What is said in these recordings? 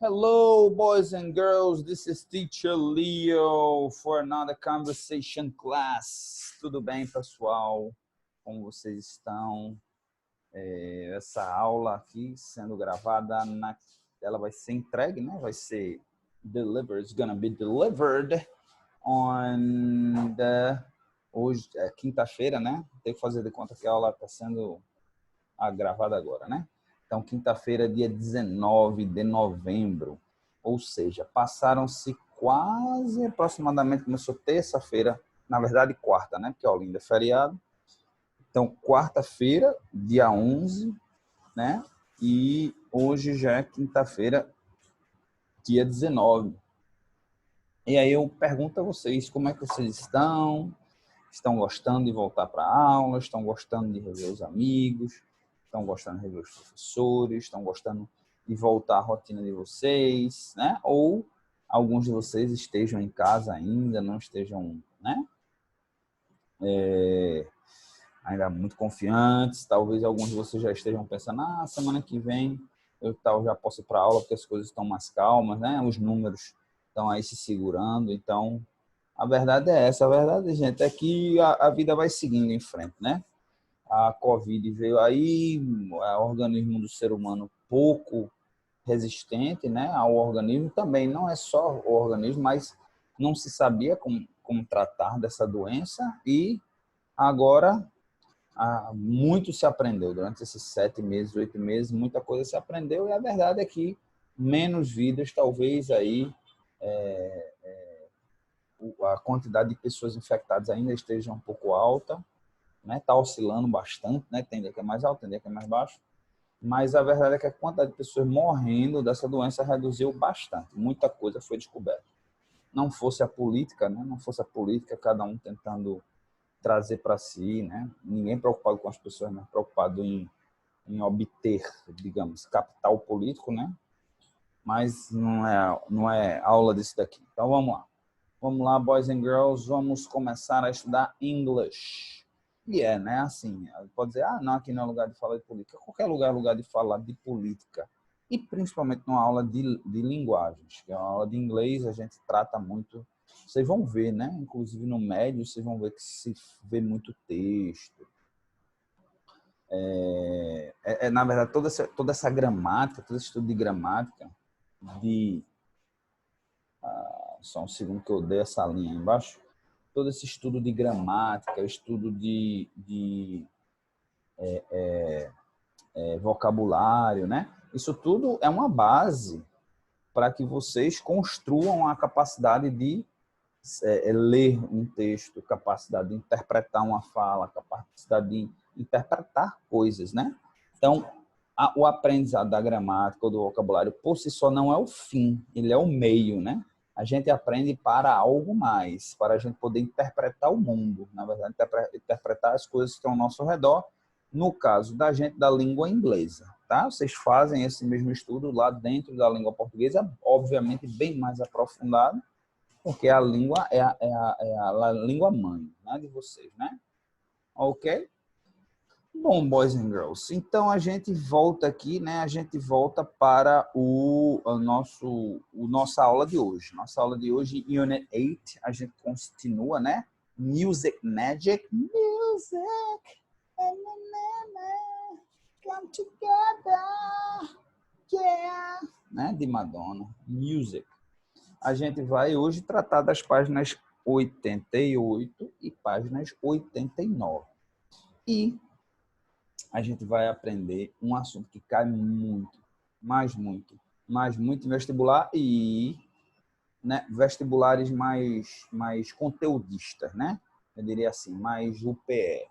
Hello, boys and girls. This is Teacher Leo for another conversation class. Tudo bem, pessoal? Como vocês estão? Essa aula aqui sendo gravada, ela vai ser entregue, né? Vai ser delivered. It's gonna be delivered on hoje é quinta-feira, né? Tem que fazer de conta que a aula está sendo gravada agora, né? Então, quinta-feira, dia 19 de novembro. Ou seja, passaram-se quase aproximadamente, começou terça-feira, na verdade quarta, né? Porque a Olinda é feriado. Então, quarta-feira, dia 11, né? E hoje já é quinta-feira, dia 19. E aí eu pergunto a vocês, como é que vocês estão? Estão gostando de voltar para a aula? Estão gostando de rever os amigos? Estão gostando de rever os professores? Estão gostando de voltar à rotina de vocês, né? Ou alguns de vocês estejam em casa ainda, não estejam, né? Ainda muito confiantes. Talvez alguns de vocês já estejam pensando, semana que vem eu já posso ir para a aula porque as coisas estão mais calmas, né? Os números estão aí se segurando. Então, a verdade é essa. A verdade, gente, é que a vida vai seguindo em frente, né? A Covid veio aí, o organismo do ser humano pouco resistente, né, ao organismo. Também não é só o organismo, mas não se sabia como tratar dessa doença e agora muito se aprendeu. Durante esses 7 meses, 8 meses, muita coisa se aprendeu e a verdade é que menos vidas, talvez aí a quantidade de pessoas infectadas ainda esteja um pouco alta, né? Está oscilando bastante, né? Tem dia que é mais alto, tem dia que é mais baixo. Mas a verdade é que a quantidade de pessoas morrendo dessa doença reduziu bastante. Muita coisa foi descoberta. Não fosse a política, né? Não fosse a política, cada um tentando trazer para si, né? Ninguém preocupado com as pessoas, mas preocupado em obter, digamos, capital político, né? Mas não é aula disso daqui. Então vamos lá. Vamos lá, boys and girls, vamos começar a estudar English. E né, assim, pode dizer, não, aqui não é lugar de falar de política. Qualquer lugar é lugar de falar de política. E principalmente numa aula de linguagens, que é uma aula de inglês, a gente trata muito, vocês vão ver, né? Inclusive no médio, vocês vão ver que se vê muito texto. Na verdade, toda essa gramática, todo esse estudo de gramática, só um segundo que eu dei essa linha aí embaixo, todo esse estudo de gramática, estudo de vocabulário, né? Isso tudo é uma base para que vocês construam a capacidade de ler um texto, capacidade de interpretar uma fala, capacidade de interpretar coisas, né? Então, o aprendizado da gramática ou do vocabulário por si só não é o fim, ele é o meio, né? A gente aprende para algo mais, para a gente poder interpretar o mundo, na verdade, interpretar as coisas que estão ao nosso redor, no caso da gente, da língua inglesa, tá? Vocês fazem esse mesmo estudo lá dentro da língua portuguesa, obviamente bem mais aprofundado, porque a língua é a língua mãe, né, de vocês, né? Ok? Bom, boys and girls, então a gente volta aqui, né? A gente volta para nossa aula de hoje. Nossa aula de hoje, Unit 8, a gente continua, né? Music Magic. Music. Come together. Yeah. Né? De Madonna. Music. A gente vai hoje tratar das páginas 88 e páginas 89. E a gente vai aprender um assunto que cai muito, mais muito em vestibular e, né, vestibulares mais conteudistas, né? Eu diria assim, mais UPE.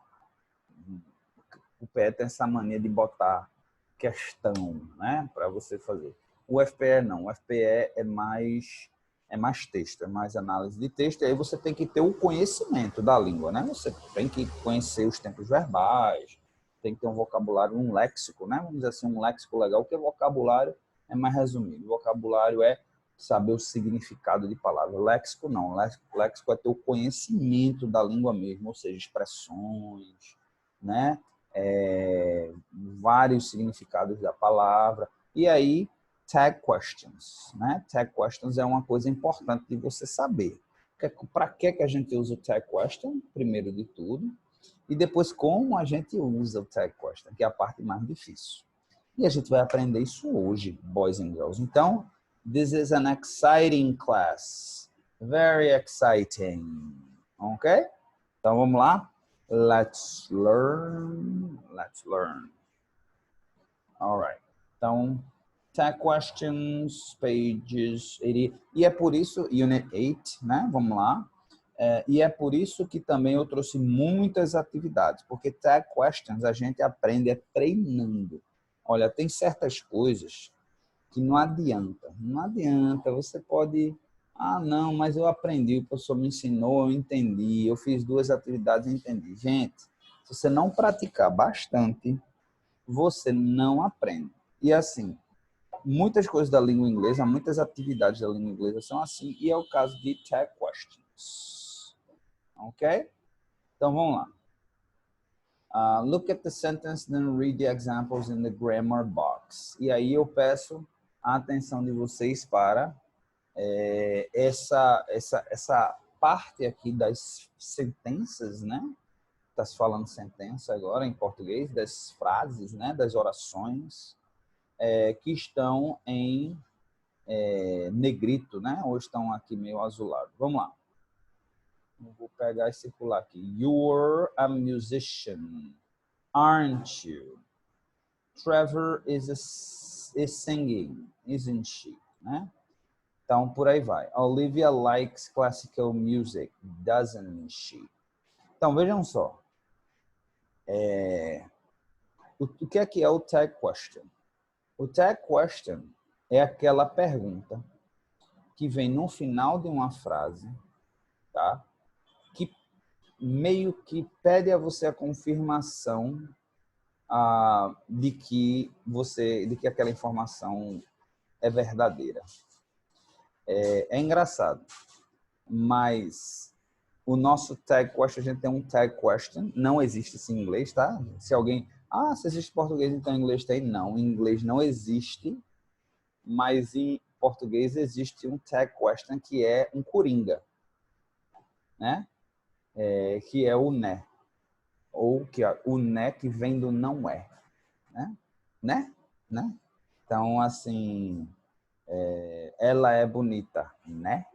O UPE tem essa mania de botar questão, né, para você fazer. O FPE não, o FPE é mais texto, é mais análise de texto, e aí você tem que ter o conhecimento da língua, né? Você tem que conhecer os tempos verbais, tem que ter um vocabulário, um léxico, né? Vamos dizer assim, um léxico legal, porque vocabulário é mais resumido. O vocabulário é saber o significado de palavra. Léxico não, léxico é ter o conhecimento da língua mesmo, ou seja, expressões, né? Vários significados da palavra. E aí, tag questions, né? Tag questions é uma coisa importante de você saber. Para que a gente usa o tag question, primeiro de tudo, e depois como a gente usa o tag question, que é a parte mais difícil. E a gente vai aprender isso hoje, boys and girls. Então, this is an exciting class. Very exciting. Ok? Então, vamos lá? Let's learn. Let's learn. All right. Então, tag questions, pages 80. E é por isso, unit 8, né? Vamos lá. E é por isso que também eu trouxe muitas atividades, porque tag questions a gente aprende treinando. Olha, tem certas coisas que não adianta. Não adianta, você pode... Ah, não, mas eu aprendi, o professor me ensinou, eu entendi, eu fiz 2 atividades e entendi. Gente, se você não praticar bastante, você não aprende. E assim, muitas coisas da língua inglesa, muitas atividades da língua inglesa são assim, e é o caso de tag questions. Ok? Então, vamos lá. Look at the sentence, then read the examples in the grammar box. E aí eu peço a atenção de vocês para essa parte aqui das sentenças, né? Está se falando sentença agora em português, das frases, né? Das orações que estão em negrito, né? Ou estão aqui meio azulado. Vamos lá. Eu vou pegar e circular aqui. You're a musician, aren't you? Trevor is singing, isn't she? Né? Então, por aí vai. Olivia likes classical music, doesn't she? Então, vejam só. O que é o tag question? O tag question é aquela pergunta que vem no final de uma frase, tá? Que meio que pede a você a confirmação de que aquela informação é verdadeira. É engraçado, mas o nosso tag question, a gente tem um tag question, não existe isso em inglês, tá? Se alguém, se existe em português, então em inglês tem? Não, em inglês não existe, mas em português existe um tag question que é um coringa, né? Que é o né, ou que é o né que vem do não é, né? Então, assim, ela é bonita, né?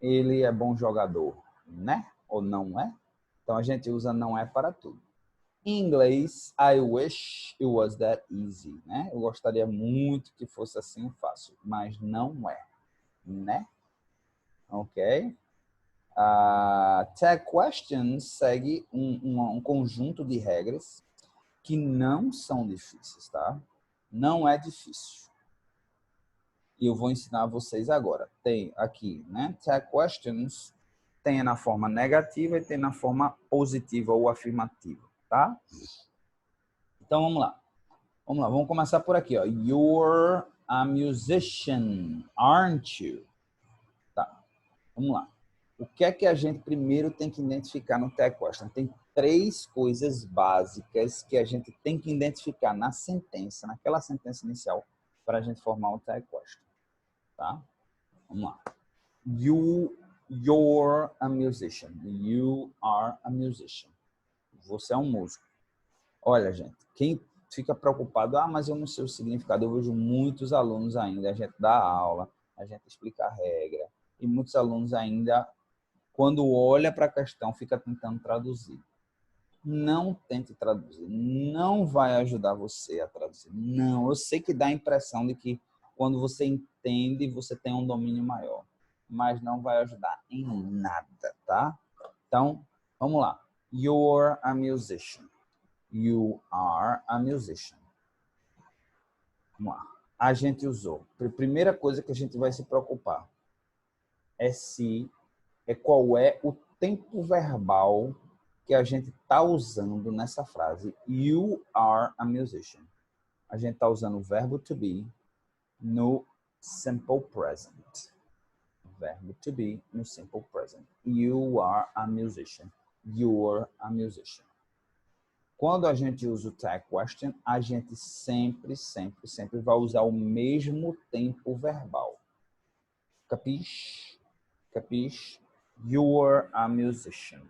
Ele é bom jogador, né? Ou não é? Então, a gente usa não é para tudo. Em inglês, I wish it was that easy, né? Eu gostaria muito que fosse assim fácil, mas não é, né? Ok? Tag questions segue um conjunto de regras que não são difíceis, tá? Não é difícil. E eu vou ensinar a vocês agora. Tem aqui, né? Tag questions tem na forma negativa e tem na forma positiva ou afirmativa, tá? Então, vamos lá. Vamos começar por aqui, ó. You're a musician, aren't you? Tá, vamos lá. O que é que a gente primeiro tem que identificar no tag question? Tem 3 coisas básicas que a gente tem que identificar na sentença, naquela sentença inicial, para a gente formar o tag question, tá? Vamos lá. You're a musician. You are a musician. Você é um músico. Olha, gente, quem fica preocupado, mas eu não sei o significado, eu vejo muitos alunos ainda, a gente dá aula, a gente explica a regra, e muitos alunos ainda, quando olha para a questão, fica tentando traduzir. Não tente traduzir, não vai ajudar você a traduzir. Não, eu sei que dá a impressão de que quando você entende, você tem um domínio maior, mas não vai ajudar em nada, tá? Então, vamos lá. You're a musician. You are a musician. Vamos lá. A gente usou. A primeira coisa que a gente vai se preocupar é qual é o tempo verbal que a gente está usando nessa frase. You are a musician. A gente está usando o verbo to be no simple present. Verbo to be no simple present. You are a musician. You're a musician. Quando a gente usa o tag question, a gente sempre vai usar o mesmo tempo verbal. Capiche? Capiche? You're a musician.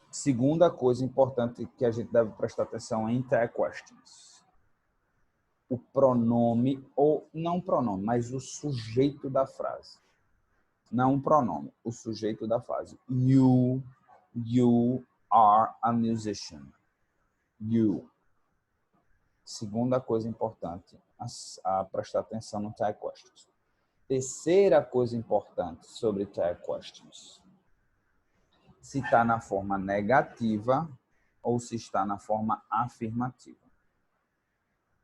Segunda coisa importante que a gente deve prestar atenção em tag questions. O pronome, ou não pronome, mas o sujeito da frase. Não o pronome, o sujeito da frase. You are a musician. You. Segunda coisa importante a prestar atenção no tag questions. Terceira coisa importante sobre tag questions. Se está na forma negativa ou se está na forma afirmativa.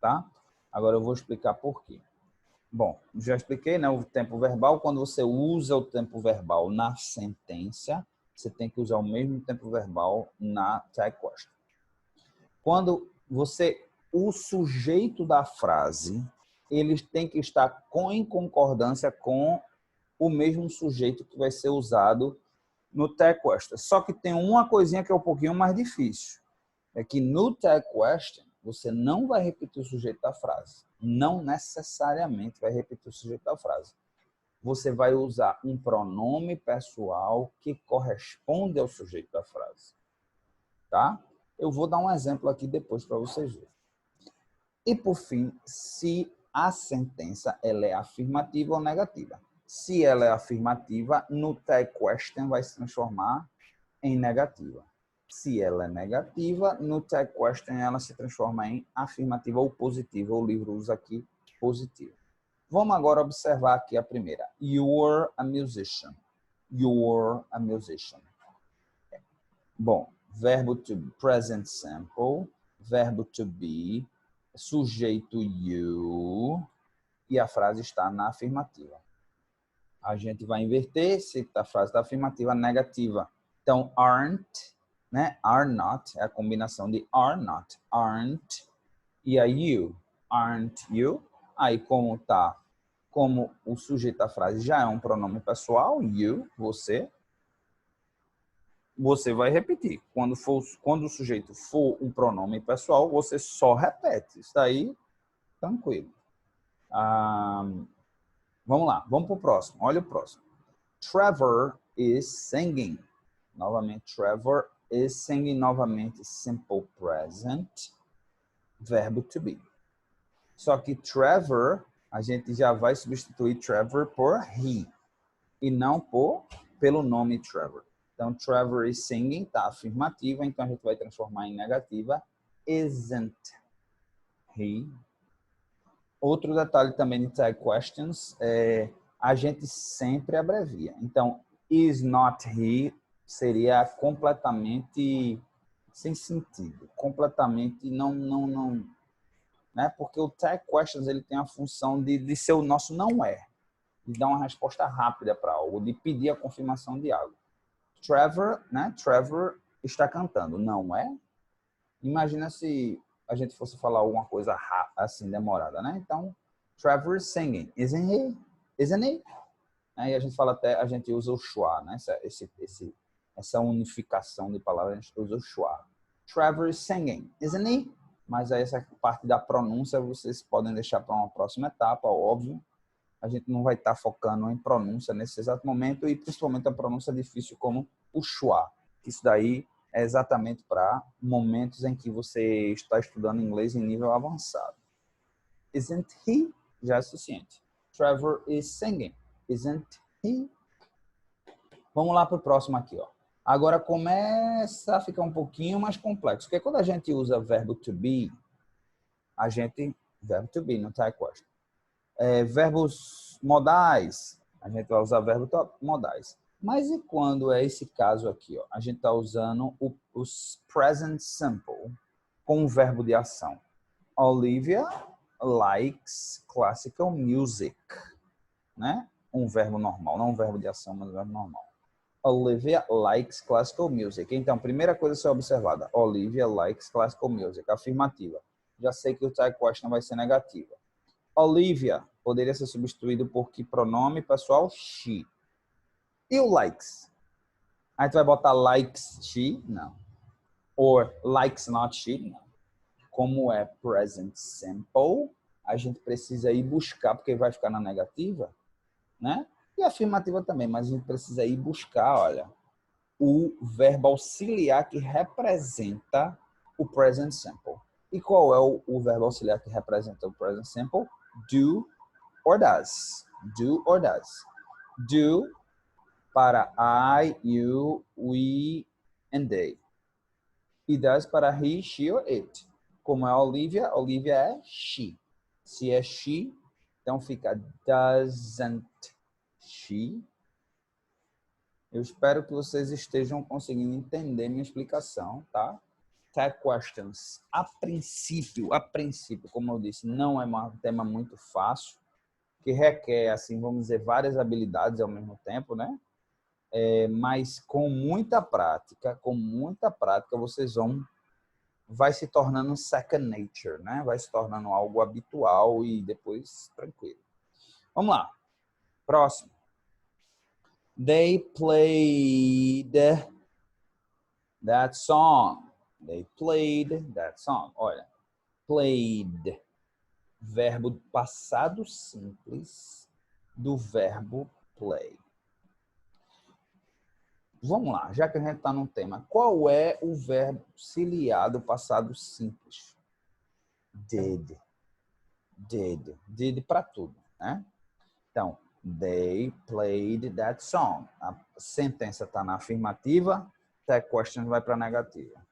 Tá? Agora eu vou explicar por quê. Bom, já expliquei, né, o tempo verbal. Quando você usa o tempo verbal na sentença, você tem que usar o mesmo tempo verbal na tag question. Quando o sujeito da frase, eles têm que estar em concordância com o mesmo sujeito que vai ser usado no tag question. Só que tem uma coisinha que é um pouquinho mais difícil. É que no tag question, você não vai repetir o sujeito da frase. Não necessariamente vai repetir o sujeito da frase. Você vai usar um pronome pessoal que corresponde ao sujeito da frase. Tá? Eu vou dar um exemplo aqui depois para vocês verem. E, por fim, se a sentença ela é afirmativa ou negativa. Se ela é afirmativa, no tag question vai se transformar em negativa. Se ela é negativa, no tag question ela se transforma em afirmativa ou positiva. O livro usa aqui positivo. Vamos agora observar aqui a primeira. You're a musician. You're a musician. Bom, verbo to be, present simple, verbo to be, sujeito you, e a frase está na afirmativa. A gente vai inverter se a frase está afirmativa, negativa. Então, aren't, né? Are not, é a combinação de are not, aren't, e a you, aren't you. Aí, como o sujeito da frase já é um pronome pessoal, you, você vai repetir. Quando o sujeito for um pronome pessoal, você só repete. Isso daí, tranquilo. Vamos lá, vamos para o próximo. Olha o próximo. Trevor is singing. Novamente, Trevor is singing. Novamente, simple present. Verbo to be. Só que Trevor, a gente já vai substituir Trevor por he. E não pelo nome Trevor. Então, Trevor is singing, está afirmativa, então a gente vai transformar em negativa. Isn't he? Outro detalhe também de tag questions é a gente sempre abrevia. Então, is not he seria completamente sem sentido, completamente não, né? Porque o tag questions ele tem a função de ser o nosso não é, de dar uma resposta rápida para algo, de pedir a confirmação de algo. Trevor, né? Trevor está cantando, não é? Imagina se a gente fosse falar alguma coisa assim demorada, né? Então, Trevor is singing, isn't he? Isn't he? Aí a gente fala até, a gente usa o schwa, né? Essa unificação de palavras, a gente usa o schwa. Trevor is singing, isn't he? Mas aí essa parte da pronúncia vocês podem deixar para uma próxima etapa, óbvio. A gente não vai estar focando em pronúncia nesse exato momento e principalmente a pronúncia difícil como o schwa. Isso daí é exatamente para momentos em que você está estudando inglês em nível avançado. Isn't he? Já é suficiente. Trevor is singing. Isn't he? Vamos lá para o próximo aqui, ó. Agora começa a ficar um pouquinho mais complexo, porque quando a gente usa verbo to be, verbo to be, não tá question. Verbos modais, a gente vai usar verbos modais. Mas e quando é esse caso aqui? Ó? A gente está usando os present simple com o verbo de ação. Olivia likes classical music. Né? Um verbo normal, não um verbo de ação, mas um verbo normal. Olivia likes classical music. Então, primeira coisa a ser observada. Olivia likes classical music. Afirmativa. Já sei que o tag question vai ser negativa. Olivia poderia ser substituído por que pronome, pessoal? She. E o likes? A gente vai botar likes she? Não. Or likes not she. Não. Como é present simple, a gente precisa ir buscar, porque vai ficar na negativa, né? E afirmativa também, mas a gente precisa ir buscar, olha, o verbo auxiliar que representa o present simple. E qual é o verbo auxiliar que representa o present simple? Do or does. Do or does. Do para I, you, we and they. E does para he, she or it. Como é a Olivia, Olivia é she. Se é she, então fica doesn't she. Eu espero que vocês estejam conseguindo entender minha explicação, tá? Tag questions. A princípio, como eu disse, não é um tema muito fácil, que requer, assim, vamos dizer, várias habilidades ao mesmo tempo, né? Mas com muita prática, vocês vai se tornando second nature, né? Vai se tornando algo habitual e depois tranquilo. Vamos lá. Próximo. They played that song. They played that song. Olha, played, verbo passado simples do verbo play. Vamos lá, já que a gente está no tema. Qual é o verbo auxiliar do passado simples? Did. Did. Did para tudo, né? Então, they played that song. A sentença está na afirmativa, that question vai para a negativa.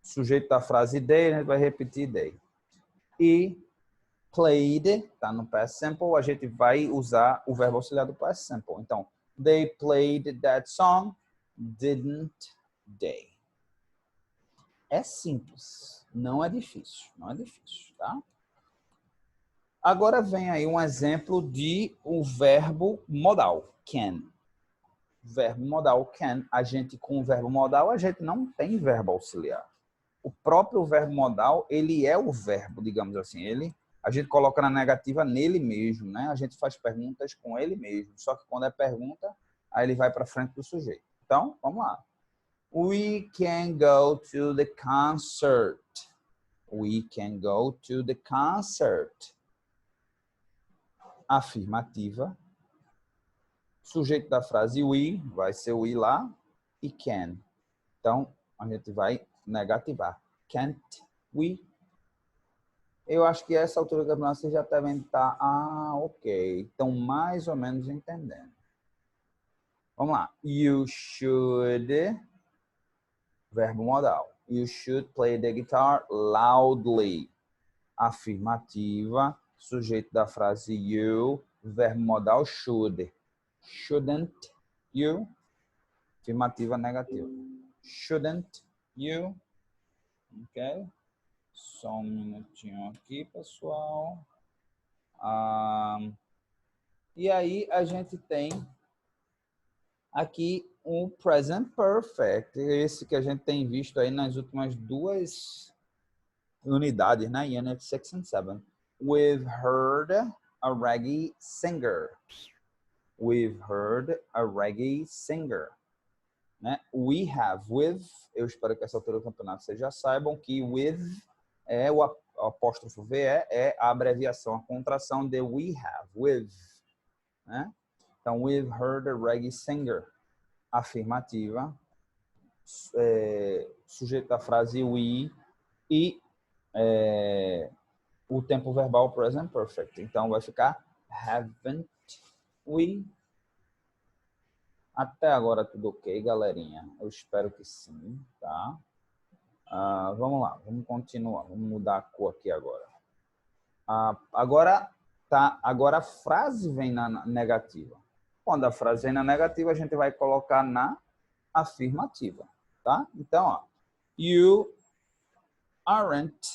Sujeito da frase they, a gente vai repetir they. E played, está no past simple, a gente vai usar o verbo auxiliar do past simple. Então, they played that song, didn't they? É simples, não é difícil, tá? Agora vem aí um exemplo de um verbo modal, can. Verbo modal, can. A gente, com o verbo modal, a gente não tem verbo auxiliar. O próprio verbo modal, ele é o verbo, digamos assim. A gente coloca na negativa nele mesmo, né? A gente faz perguntas com ele mesmo. Só que quando é pergunta, aí ele vai para frente do sujeito. Então, vamos lá. We can go to the concert. We can go to the concert. Afirmativa. Sujeito da frase we, vai ser o we lá, e can. Então, a gente vai negativar. Can't we? Eu acho que a essa altura do campeonato vocês já devem estar... ok. Estão mais ou menos entendendo. Vamos lá. You should... Verbo modal. You should play the guitar loudly. Afirmativa. Sujeito da frase you. Verbo modal should. Shouldn't you? Afirmativa negativa. Shouldn't you? Ok? Só um minutinho aqui, pessoal. E aí a gente tem aqui um present perfect, esse que a gente tem visto aí nas últimas duas unidades, né? Unit 6 and 7. We've heard a reggae singer. We've heard a reggae singer. Né? We have, with, eu espero que essa altura do campeonato vocês já saibam que with é o apóstrofo VE, é a abreviação, a contração de we have, with. Né? Então, we've heard a reggae singer. Afirmativa. Sujeito da frase we e o tempo verbal present perfect. Então, vai ficar haven't we? Até agora tudo ok, galerinha? Eu espero que sim, tá? Vamos lá, vamos continuar. Vamos mudar a cor aqui agora. Agora a frase vem na negativa. Quando a frase vem na negativa, a gente vai colocar na afirmativa, tá? Então, ó, you aren't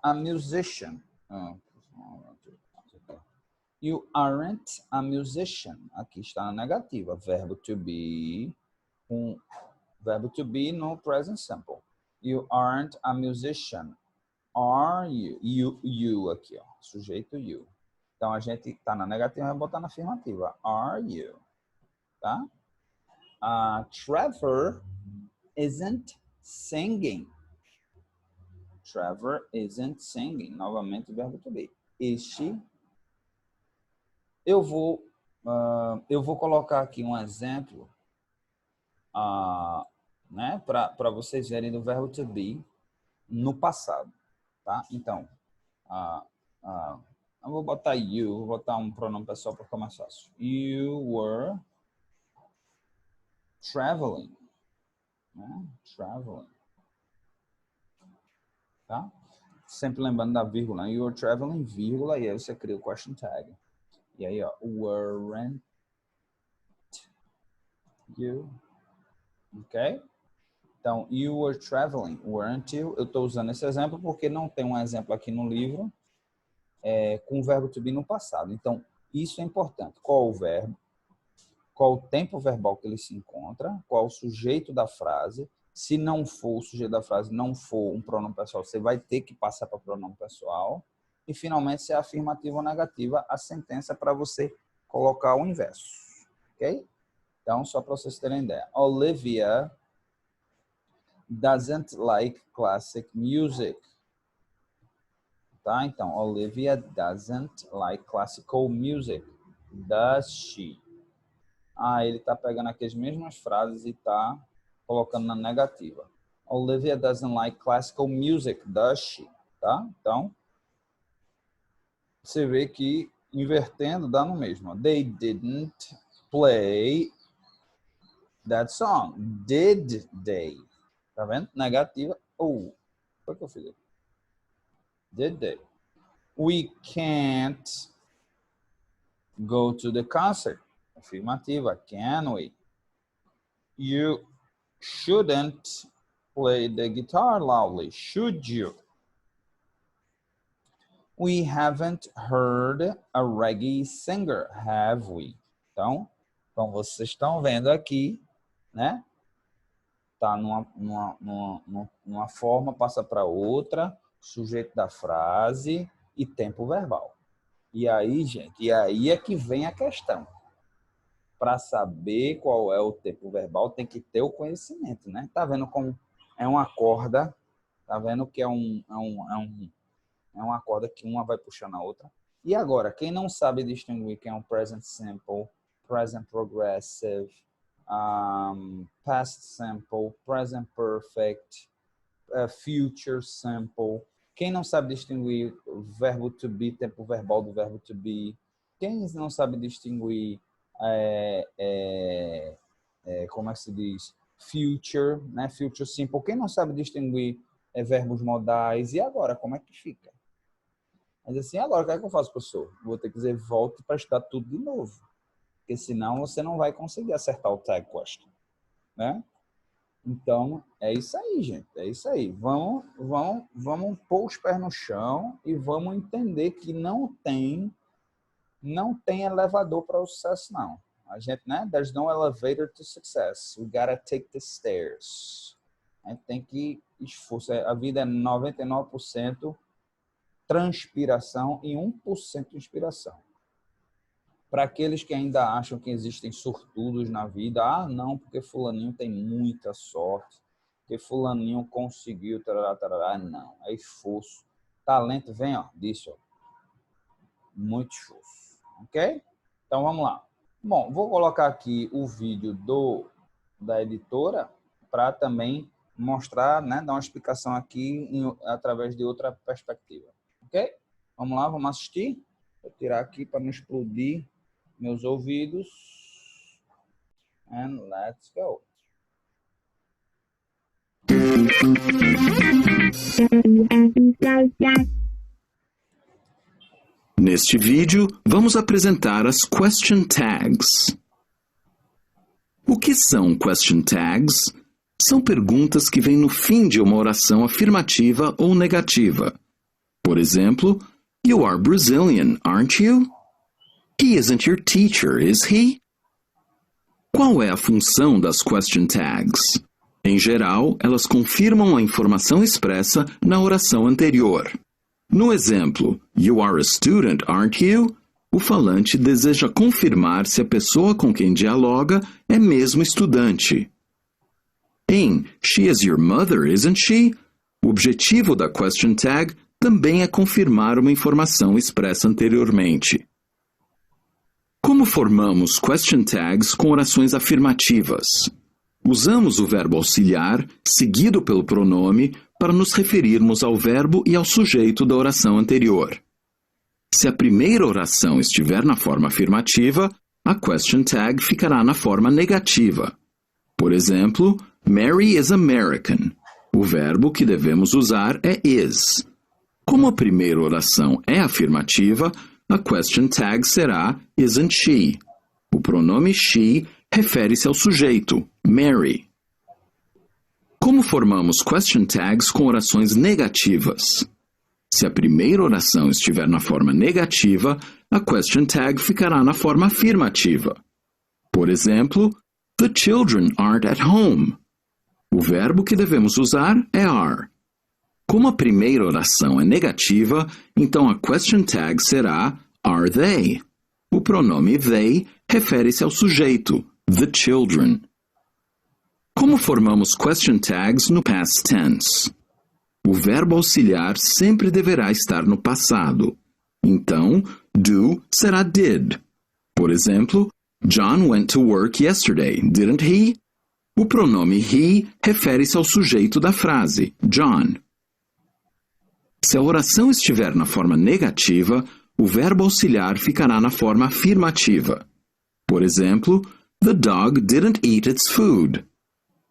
a musician. You aren't a musician. Aqui está na negativa. Verbo to be, verbo to be no present simple. You aren't a musician. Are you? You aqui, ó. Sujeito you. Então, a gente está na negativa e vai botar na afirmativa. Are you? Tá? Trevor isn't singing. Trevor isn't singing. Novamente o verbo to be. Eu vou colocar aqui um exemplo, né, para vocês verem do verbo to be no passado, tá? Então, eu vou botar you, vou botar um pronome pessoal para ficar mais fácil. You were traveling, né? Traveling, tá? Sempre lembrando da vírgula, you were traveling, vírgula, e aí você cria o question tag. E aí, ó, weren't you, ok? Então, you were traveling, weren't you? Eu estou usando esse exemplo porque não tem um exemplo aqui no livro com o verbo to be no passado. Então, isso é importante. Qual o verbo? Qual o tempo verbal que ele se encontra? Qual o sujeito da frase? Se não for o sujeito da frase, não for um pronome pessoal, você vai ter que passar para pronome pessoal. E, finalmente, se é afirmativa ou negativa, a sentença para você colocar o inverso. Ok? Então, só para vocês terem ideia. Olivia doesn't like classic music. Tá? Então, Olivia doesn't like classical music. Does she? Ele está pegando aqui as mesmas frases e está colocando na negativa. Olivia doesn't like classical music. Does she? Tá? Então, você vê que invertendo dá no mesmo. They didn't play that song. Did they? Tá vendo? Negativa. Foi o que eu fiz aqui. Did they? We can't go to the concert. Afirmativa. Can we? You shouldn't play the guitar loudly. Should you? We haven't heard a reggae singer, have we? Então, como vocês estão vendo aqui, né? Tá numa forma, passa para outra, sujeito da frase e tempo verbal. E aí, gente, é que vem a questão. Para saber qual é o tempo verbal, tem que ter o conhecimento, né? Tá vendo como é uma corda? Tá vendo que é uma corda que uma vai puxando a outra. E agora, quem não sabe distinguir que é um present simple, present progressive, past simple, present perfect, future simple. Quem não sabe distinguir o verbo to be, tempo verbal do verbo to be. Quem não sabe distinguir, como é que se diz? Future, né? Future simple. Quem não sabe distinguir verbos modais. E agora, como é que fica? Mas assim, agora, o que é que eu faço, professor? Vou ter que dizer, volte para estudar tudo de novo. Porque senão você não vai conseguir acertar o tag question, né? Então, é isso aí, gente. É isso aí. Vamos pôr os pés no chão e vamos entender que não tem elevador para o sucesso, não. A gente, né? There's no elevator to success. We gotta take the stairs. A gente tem que esforçar. A vida é 99% transpiração e 1% inspiração. Para aqueles que ainda acham que existem sortudos na vida, não, porque fulaninho tem muita sorte, porque fulaninho conseguiu, tarará, tarará, não, é esforço. Talento vem, disso, muito esforço, ok? Então, vamos lá. Bom, vou colocar aqui o vídeo da editora para também mostrar, né, dar uma explicação aqui através de outra perspectiva, ok? Vamos lá, vamos assistir. Vou tirar aqui para não explodir meus ouvidos. And let's go. Neste vídeo, vamos apresentar as question tags. O que são question tags? São perguntas que vêm no fim de uma oração afirmativa ou negativa. Por exemplo, you are Brazilian, aren't you? He isn't your teacher, is he? Qual é a função das question tags? Em geral, elas confirmam a informação expressa na oração anterior. No exemplo, you are a student, aren't you? o falante deseja confirmar se a pessoa com quem dialoga é mesmo estudante. Em She is your mother, isn't she? O objetivo da question tag também é confirmar uma informação expressa anteriormente. Como formamos question tags com orações afirmativas? Usamos o verbo auxiliar, seguido pelo pronome, para nos referirmos ao verbo e ao sujeito da oração anterior. Se a primeira oração estiver na forma afirmativa, a question tag ficará na forma negativa. Por exemplo, Mary is American. O verbo que devemos usar é is. Como a primeira oração é afirmativa, a question tag será isn't she. O pronome she refere-se ao sujeito, Mary. Como formamos question tags com orações negativas? Se a primeira oração estiver na forma negativa, a question tag ficará na forma afirmativa. Por exemplo, The children aren't at home. O verbo que devemos usar é are. Como a primeira oração é negativa, então a question tag será are they. O pronome they refere-se ao sujeito, the children. Como formamos question tags no past tense? O verbo auxiliar sempre deverá estar no passado. Então, do será did. Por exemplo, John went to work yesterday, didn't he? O pronome he refere-se ao sujeito da frase, John. Se a oração estiver na forma negativa, o verbo auxiliar ficará na forma afirmativa. Por exemplo, The dog didn't eat its food.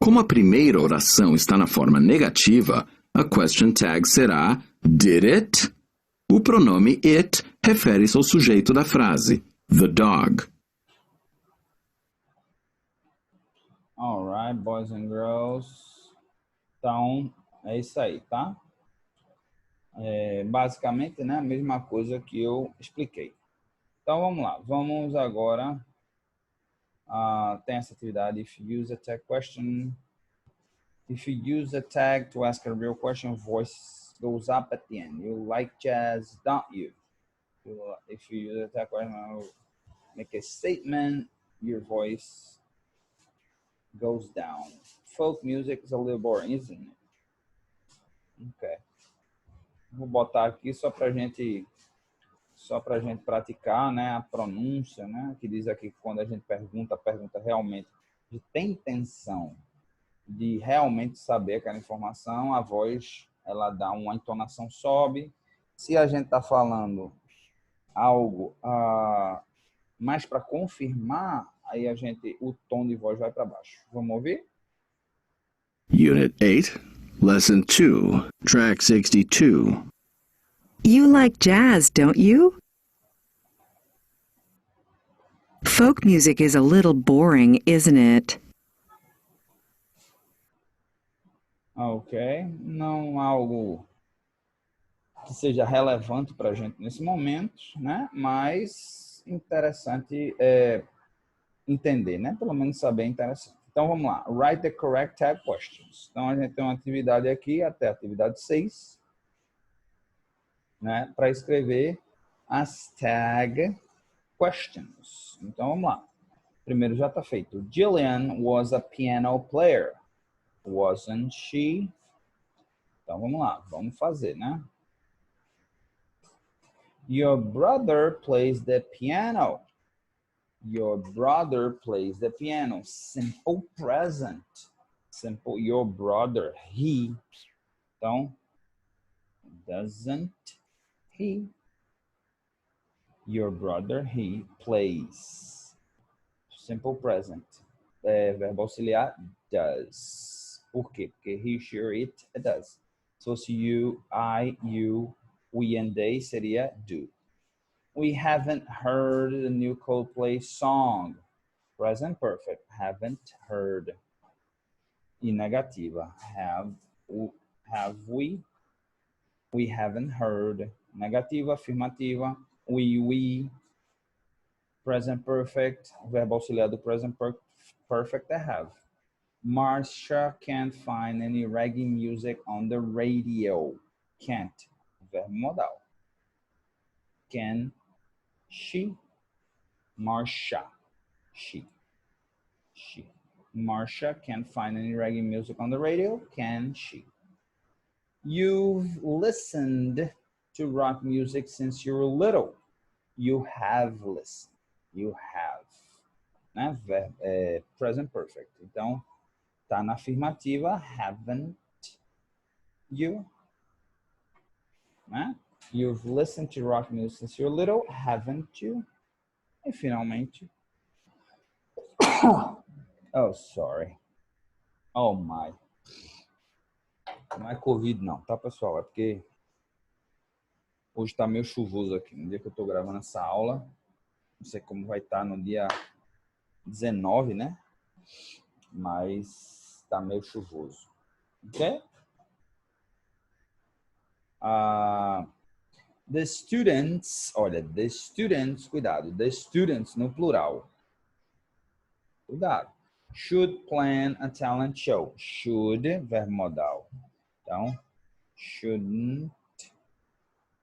Como a primeira oração está na forma negativa, a question tag será did it? O pronome it refere-se ao sujeito da frase, the dog. Alright, boys and girls. Então, é isso aí, tá? Basicamente, né, a mesma coisa que eu expliquei. Então, vamos lá. Vamos agora... tem essa atividade. If you use a tag question... If you use a tag to ask a real question, voice goes up at the end. You like jazz, don't you? If you use a tag question, make a statement, your voice goes down. Folk music is a little boring, isn't it? Okay. Vou botar aqui só pra gente praticar, né, a pronúncia, né, que diz aqui que quando a gente pergunta realmente de tem intenção de realmente saber aquela informação, a voz, ela dá uma entonação, sobe. Se a gente está falando algo mais para confirmar, aí o tom de voz vai para baixo. Vamos ouvir? Unit 8, Lesson 2, Track 62. You like jazz, don't you? Folk music is a little boring, isn't it? Ok, não algo que seja relevante para a gente nesse momento, né? Mas interessante entender, né? Pelo menos saber é interessante. Então vamos lá, write the correct tag questions. Então a gente tem uma atividade aqui, até a atividade 6, né? Para escrever as tag questions. Então vamos lá. Primeiro já está feito. Jillian was a piano player. Wasn't she? Então vamos lá, vamos fazer, né? Your brother plays the piano. Your brother plays the piano. Simple present. Simple, your brother, he. Então, doesn't he? Your brother, he plays. Simple present. Verbo auxiliar, does. Por quê? Porque he, she, it does. Se fosse you, I, you, we and they, seria do. We haven't heard the new Coldplay song. Present perfect. Haven't heard. E negativa. Have we? We haven't heard. Negativa, afirmativa. We. Present perfect. Verbo auxiliar do present perfect, I have. Marcia can't find any reggae music on the radio. Can't. Verbo modal. Can She. Marsha. She. Marsha can't find any reggae music on the radio. Can she? You've listened to rock music since you were little. You have listened. You have. Né? Present perfect. Então, tá na afirmativa. Haven't you? Né? You've listened to rock music since you were little. Haven't you? E finalmente. Oh, sorry. Oh, my. Não é Covid, não, tá, pessoal? É porque hoje tá meio chuvoso aqui. No dia que eu tô gravando essa aula, não sei como vai estar no dia 19, né? Mas tá meio chuvoso. Ok? The students, olha, the students, cuidado, the students no plural. Cuidado. Should plan a talent show. Should, verbo modal. Então, shouldn't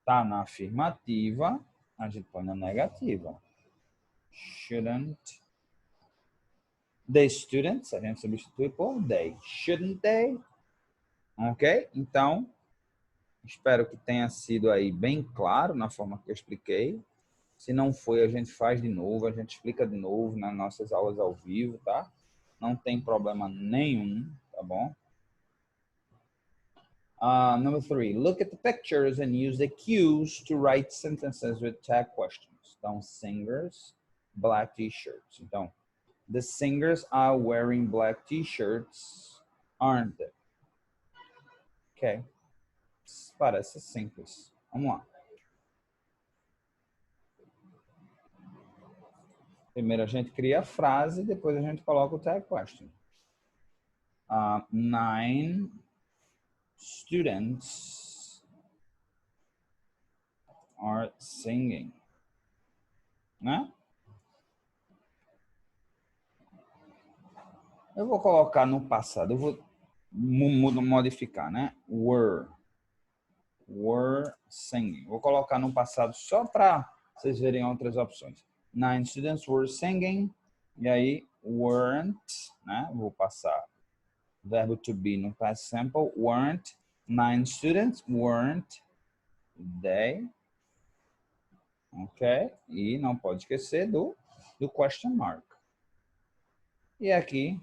tá na afirmativa, a gente põe na negativa. Shouldn't. The students, a gente substitui por they. Shouldn't they? Ok? Então, espero que tenha sido aí bem claro na forma que eu expliquei. Se não foi, a gente faz de novo, a gente explica de novo nas nossas aulas ao vivo, tá? Não tem problema nenhum, tá bom? Number 3, look at the pictures and use the cues to write sentences with tag questions. Então, singers, black t-shirts. Então, the singers are wearing black t-shirts, aren't they? Ok. Parece simples. Vamos lá. Primeiro a gente cria a frase, depois a gente coloca o tag question. 9 students are singing. Né? Eu vou colocar no passado, eu vou modificar, né? Were singing. Vou colocar no passado só para vocês verem outras opções. 9 students were singing. E aí, weren't, né? Vou passar verbo to be no past simple. Weren't 9 students, weren't they? Ok? E não pode esquecer do question mark. E aqui,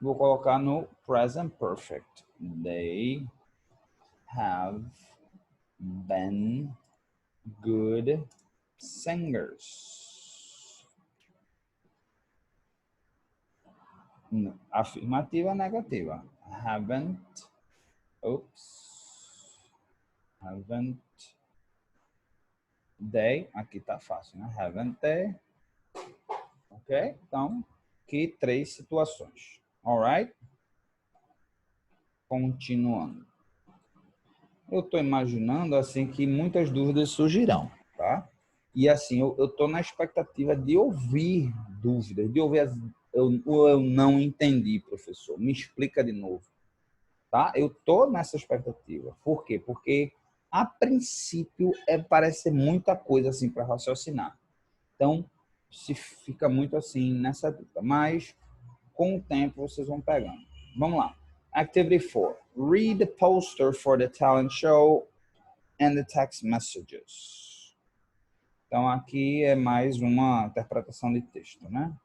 vou colocar no present perfect. They have been good singers. Afirmativa, negativa. Haven't they, aqui tá fácil, né? Haven't they? Ok? Então, aqui 3 situações. Alright? Continuando. Eu estou imaginando assim que muitas dúvidas surgirão, tá? E assim, eu estou na expectativa de ouvir dúvidas, de ouvir eu não entendi, professor. Me explica de novo, tá? Eu estou nessa expectativa. Por quê? Porque a princípio parece ser muita coisa assim para raciocinar. Então, se fica muito assim nessa dúvida, mas com o tempo vocês vão pegando. Vamos lá. Activity 4. Read the poster for the talent show and the text messages. Então, aqui é mais uma interpretação de texto, né?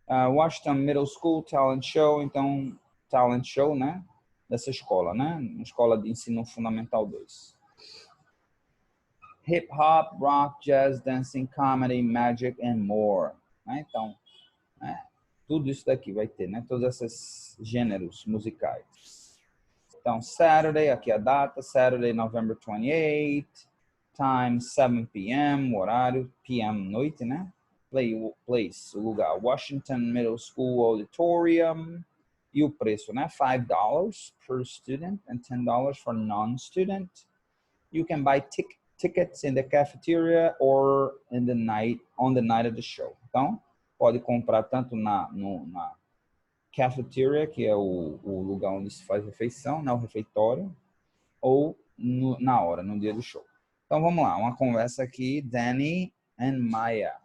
Washington Middle School Talent Show. Então, talent show, né? Dessa escola, né? Escola de ensino fundamental 2. Hip hop, rock, jazz, dancing, comedy, magic and more. Né? Então, né? Tudo isso daqui vai ter, né? Todos esses gêneros musicais. Então, Saturday, aqui a data, Saturday, November 28, time 7 p.m., horário, p.m., noite, né? Place, o lugar, Washington Middle School Auditorium. E o preço, né? $5 per student and $10 for non-student. You can buy tickets in the cafeteria or on the night of the show. Então, pode comprar tanto na cafeteria, que é o lugar onde se faz refeição, né, o refeitório, ou na hora, no dia do show. Então vamos lá, uma conversa aqui, Danny and Maya.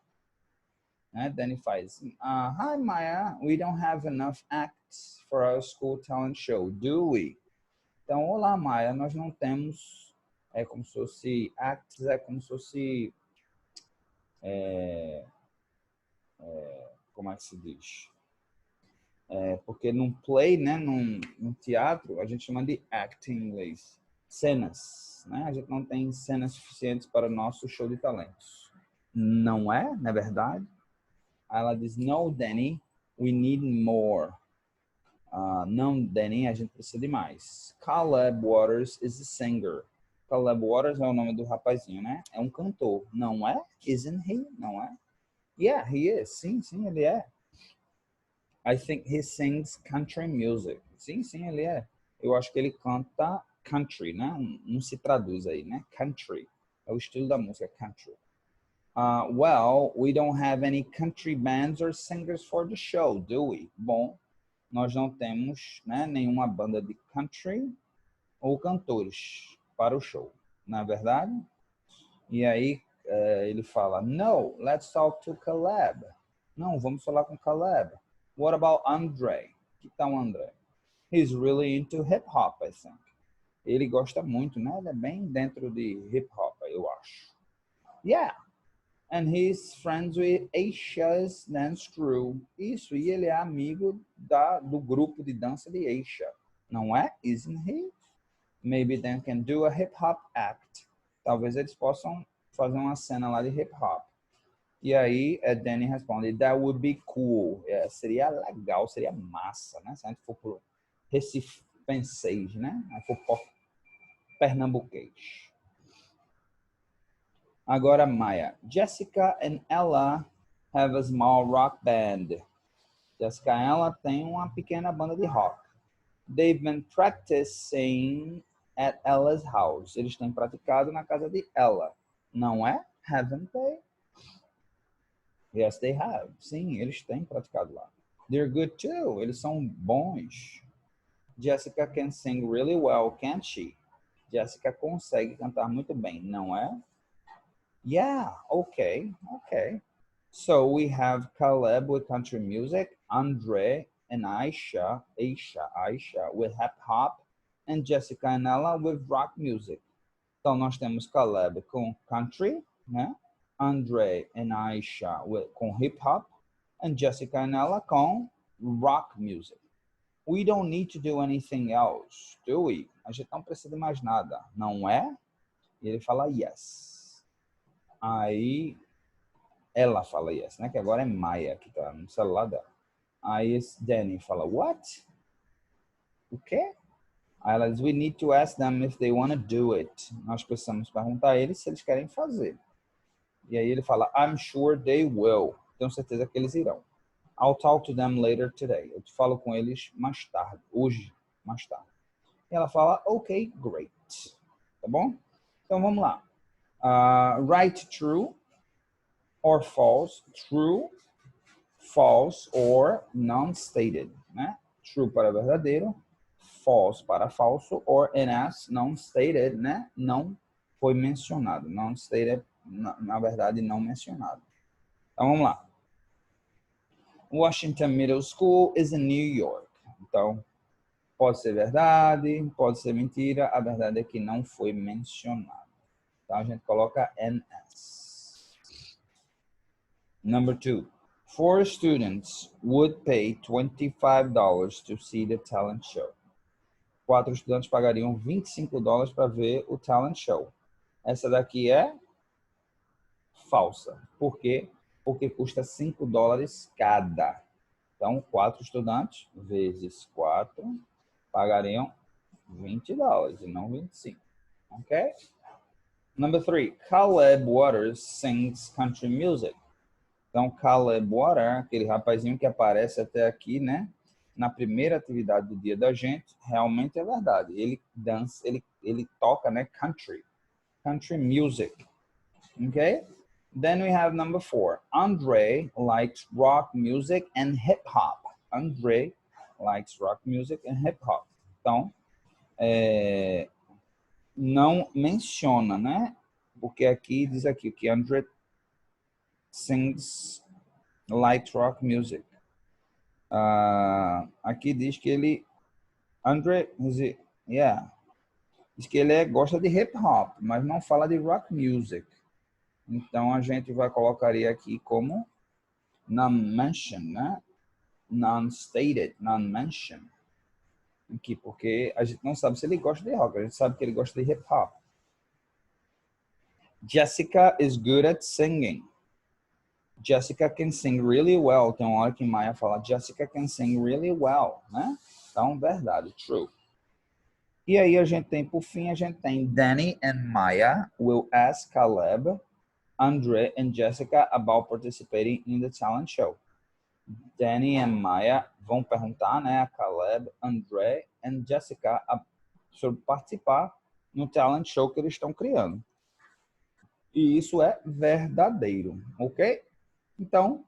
Danny faz, Hi Maya, we don't have enough acts for our school talent show, do we? Então, olá Maya, nós não temos, é como se fosse, acts é como se fosse, como é que se diz? Porque num play, né, num teatro, a gente chama de act em inglês, cenas, né? A gente não tem cenas suficientes para o nosso show de talentos. Não é verdade? Ela diz, no, Danny, we need more. Não, Danny, a gente precisa de mais. Caleb Waters is a singer. Caleb Waters é o nome do rapazinho, né? É um cantor, não é? Isn't he? Não é? Yeah, he is. Sim, ele é. I think he sings country music. Sim, ele é. Eu acho que ele canta country, né? Não se traduz aí, né? Country. É o estilo da música, country. Well, we don't have any country bands or singers for the show, do we? Bom, nós não temos, né, nenhuma banda de country ou cantores para o show, não é verdade? E aí ele fala, no, let's talk to Caleb. Não, vamos falar com Caleb. What about Andre? Que tal André? He's really into hip hop, I think. Ele gosta muito, né? Ele é bem dentro de hip hop, eu acho. Yeah. And he's friends with Aisha's dance crew. Isso, e ele é amigo do grupo de dança de Aisha. Não é? Isn't he? Maybe they can do a hip hop act. Talvez eles possam fazer uma cena lá de hip hop. E aí, Danny responde, that would be cool. Seria legal, seria massa, né? Se a gente for pro recifenseis, né? Se a gente for pro pernambuquês. Agora, Maya. Jessica and Ella have a small rock band. Jessica e Ella têm uma pequena banda de rock. They've been practicing at Ella's house. Eles têm praticado na casa de Ella. Não é? Haven't they? Yes, they have. Sim, eles têm praticado lá. They're good too. Eles são bons. Jessica can sing really well, can't she? Jessica consegue cantar muito bem, não é? Yeah, okay. So we have Caleb with country music, Andre and Aisha with hip hop, and Jessica and Ella with rock music. Então nós temos Caleb com country, né? Andre and Aisha com hip hop, and Jessica and Ella com rock music. We don't need to do anything else, do we? A gente não precisa de mais nada, não é? E ele fala yes. Aí ela fala yes, né? Que agora é Maya que tá no celular dela. Aí Danny fala what? O quê? Aí ela diz we need to ask them if they want to do it. Nós precisamos perguntar a eles se eles querem fazer. E aí ele fala I'm sure they will. Tenho certeza que eles irão. I'll talk to them later today. Eu te falo com eles mais tarde, hoje, mais tarde. E ela fala, okay, great. Tá bom? Então vamos lá. Write true or false. True, false or non-stated. Né? True para verdadeiro, false para falso, or NS, non-stated, né? Não foi mencionado. Non-stated, na verdade, não mencionado. Então vamos lá. Washington Middle School is in New York. Então, pode ser verdade, pode ser mentira. A verdade é que não foi mencionado. Então, a gente coloca NS. Number 2. 4 students would pay $25 to see the talent show. 4 estudantes pagariam $25 para ver o talent show. Essa daqui é falsa. Por quê? Porque custa $5 cada. Então, 4 estudantes vezes 4 pagariam $20 e não 25. Ok? Number 3. Caleb Waters sings country music. Então, Caleb Waters, aquele rapazinho que aparece até aqui, né? Na primeira atividade do dia da gente, realmente é verdade. Ele dança, ele toca, né? Country music. Ok? Then we have number 4. Andre likes rock music and hip hop. Andre likes rock music and hip hop. Então, não menciona, né? Porque aqui diz aqui que Andre sings light rock music. Aqui diz que ele diz que ele gosta de hip hop, mas não fala de rock music. Então a gente vai colocaria aqui como non-mentioned, né? Non-stated, non-mentioned. Aqui, porque a gente não sabe se ele gosta de rock, a gente sabe que ele gosta de hip hop. Jessica is good at singing. Jessica can sing really well. Tem uma hora que Maya fala, Jessica can sing really well, né? Então, verdade, true. E aí a gente tem, por fim, a gente tem Danny and Maya will ask Caleb, Andre and Jessica about participating in the talent show. Danny and Maya vão perguntar, né, a Caleb, Andre and Jessica sobre participar no talent show que eles estão criando. E isso é verdadeiro, ok? Então,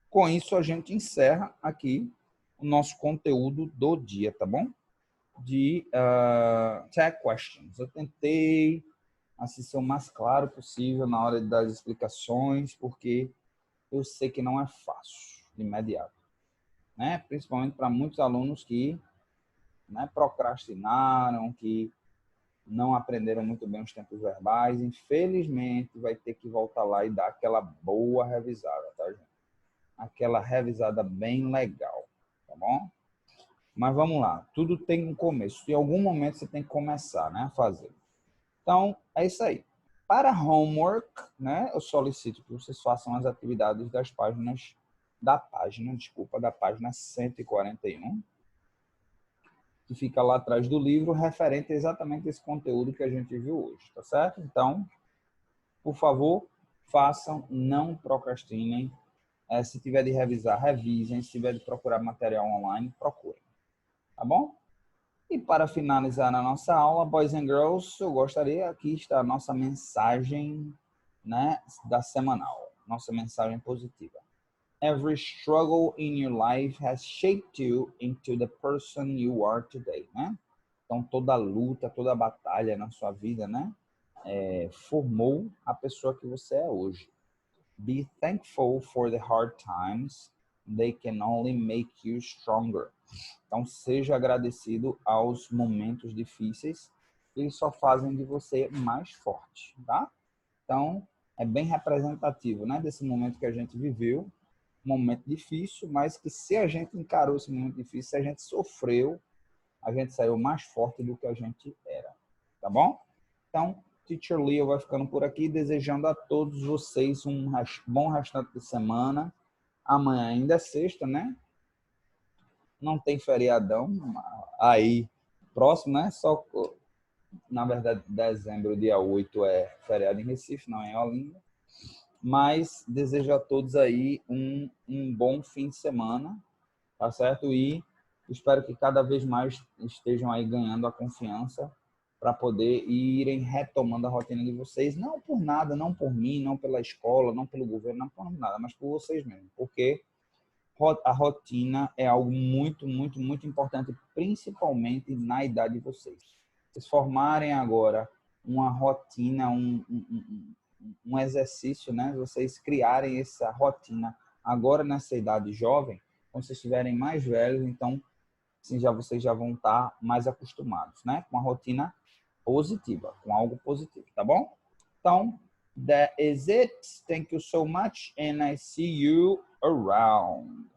com isso a gente encerra aqui o nosso conteúdo do dia, tá bom? De tag questions. Eu tentei assim, ser o mais claro possível na hora das explicações, porque eu sei que não é fácil de imediato, né? Principalmente para muitos alunos que, né, procrastinaram, que não aprenderam muito bem os tempos verbais. Infelizmente, vai ter que voltar lá e dar aquela boa revisada, tá, gente? Aquela revisada bem legal, tá bom? Mas vamos lá, tudo tem um começo. Em algum momento você tem que começar, né, a fazer. Então, é isso aí. Para homework, né, eu solicito que vocês façam as atividades da página 141, que fica lá atrás do livro, referente a exatamente esse conteúdo que a gente viu hoje, tá certo? Então, por favor, façam, não procrastinem. Se tiver de revisar, revisem. Se tiver de procurar material online, procurem. Tá bom? E para finalizar a nossa aula, Boys and Girls, eu gostaria, aqui está a nossa mensagem, né, da semanal, nossa mensagem positiva. Every struggle in your life has shaped you into the person you are today, né? Então, toda luta, toda batalha na sua vida, né, formou a pessoa que você é hoje. Be thankful for the hard times. They can only make you stronger. Então, seja agradecido aos momentos difíceis. Eles só fazem de você mais forte, tá? Então, é bem representativo, né, desse momento que a gente viveu. Um momento difícil, mas que se a gente encarou esse momento difícil, se a gente sofreu, a gente saiu mais forte do que a gente era. Tá bom? Então, Teacher Leo vai ficando por aqui, desejando a todos vocês um bom restante de semana. Amanhã ainda é sexta, né? Não tem feriadão aí próximo, né? Só, na verdade, dezembro, dia 8 é feriado em Recife, não é em Olinda. Mas desejo a todos aí um bom fim de semana, tá certo? E espero que cada vez mais estejam aí ganhando a confiança para poder irem retomando a rotina de vocês, não por nada, não por mim, não pela escola, não pelo governo, não por nada, mas por vocês mesmos, porque a rotina é algo muito, muito, muito importante, principalmente na idade de vocês. Vocês formarem agora uma rotina, um exercício, né? Vocês criarem essa rotina agora nessa idade jovem, quando vocês estiverem mais velhos, então assim, vocês já vão estar mais acostumados, né? Com a rotina positiva, com algo positivo, tá bom? Então, that is it. Thank you so much and I see you around.